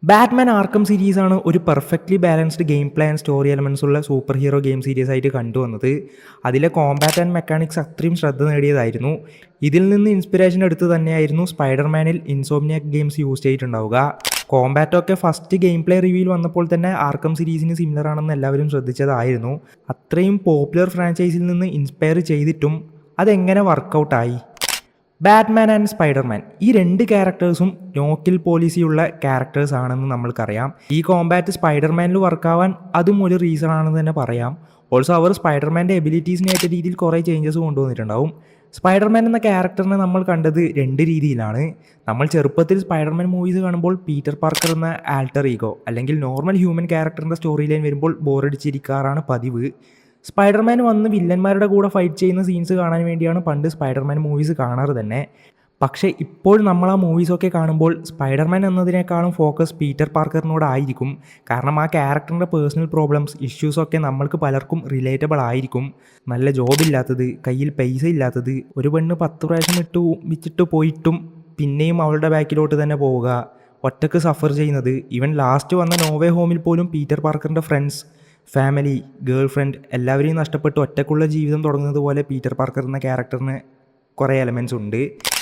Batman ആർക്കം സീരീസാണ് ഒരു perfectly balanced game play and story elements ഉള്ള super hero game series ആയിട്ട് കണ്ടുവന്നത്. അതിലെ കോമ്പാറ്റ് ആൻഡ് മെക്കാനിക്സ് അത്രയും ശ്രദ്ധ നേടിയതായിരുന്നു. ഇതിൽ നിന്ന് ഇൻസ്പിറേഷൻ എടുത്ത് തന്നെയായിരുന്നു സ്പൈഡർമാനിൽ ഇൻസോംനിയാക് ഗെയിംസ് യൂസ് ചെയ്തിട്ടുണ്ടാവുക. കോമ്പാറ്റൊക്കെ ഫസ്റ്റ് ഗെയിം പ്ലേ റിവ്യൂവിൽ വന്നപ്പോൾ തന്നെ ആർക്കം സീരീസിന് സിമിലർ ആണെന്ന് എല്ലാവരും ശ്രദ്ധിച്ചതായിരുന്നു. അത്രയും പോപ്പുലർ ഫ്രാഞ്ചൈസിൽ നിന്ന് ഇൻസ്പയർ ചെയ്തിട്ടും അതെങ്ങനെ വർക്കൗട്ടായി? ബാറ്റ്മാൻ ആൻഡ് സ്പൈഡർമാൻ ഈ രണ്ട് ക്യാരക്ടേഴ്സും നോക്കിൽ പോളിസിയുള്ള ക്യാരക്ടേഴ്സ് ആണെന്ന് നമ്മൾക്കറിയാം. ഈ കോമ്പാറ്റ് സ്പൈഡർമാനിൽ വർക്കാവാൻ അതും ഒരു റീസൺ ആണെന്ന് തന്നെ പറയാം. ഓൾസോ അവർ സ്പൈഡർമാൻ്റെ എബിലിറ്റീസിനേറ്റ രീതിയിൽ കുറേ ചേഞ്ചസ് കൊണ്ടുവന്നിട്ടുണ്ടാവും. സ്പൈഡർമാൻ എന്ന ക്യാരക്ടറിനെ നമ്മൾ കണ്ടത് രണ്ട് രീതിയിലാണ്. നമ്മൾ ചെറുപ്പത്തിൽ സ്പൈഡർമാൻ മൂവീസ് കാണുമ്പോൾ പീറ്റർ പാർക്കർ എന്ന ആൾട്ടർ ഈഗോ അല്ലെങ്കിൽ നോർമൽ ഹ്യൂമൻ ക്യാരക്ടറിൻ്റെ സ്റ്റോറി ലൈൻ വരുമ്പോൾ ബോറടിച്ചിരിക്കാറാണ് പതിവ്. സ്പൈഡർമാൻ വന്ന് വില്ലന്മാരുടെ കൂടെ ഫൈറ്റ് ചെയ്യുന്ന സീൻസ് കാണാൻ വേണ്ടിയാണ് പണ്ട് സ്പൈഡർമാൻ മൂവീസ് കാണാറ് തന്നെ. പക്ഷേ ഇപ്പോൾ നമ്മൾ ആ മൂവീസൊക്കെ കാണുമ്പോൾ സ്പൈഡർമാൻ എന്നതിനേക്കാളും ഫോക്കസ് പീറ്റർ പാർക്കറിനോടായിരിക്കും. കാരണം ആ ക്യാരക്ടറിൻ്റെ പേഴ്സണൽ പ്രോബ്ലംസ് ഇഷ്യൂസൊക്കെ നമ്മൾക്ക് പലർക്കും റിലേറ്റബിൾ ആയിരിക്കും. നല്ല ജോബില്ലാത്തത്, കയ്യിൽ പൈസ ഇല്ലാത്തത്, ഒരു പെണ്ണ് 10 പ്രാവശ്യം വെച്ചിട്ട് പോയിട്ടും പിന്നെയും അവളുടെ ബാക്കിലോട്ട് തന്നെ പോവുക, ഒറ്റക്ക് സഫർ ചെയ്യുന്നത്, ഈവൻ ലാസ്റ്റ് വന്ന നോവേ ഹോമിൽ പോലും പീറ്റർ പാർക്കറിൻ്റെ ഫ്രണ്ട്സ്, ഫാമിലി, ഗേൾ ഫ്രണ്ട് എല്ലാവരെയും നഷ്ടപ്പെട്ട് ഒറ്റക്കുള്ള ജീവിതം തുടങ്ങുന്നത് പോലെ പീറ്റർ പാർക്കർ എന്ന ക്യാരക്ടറിന് കുറേ എലമെൻറ്റ്സ് ഉണ്ട്.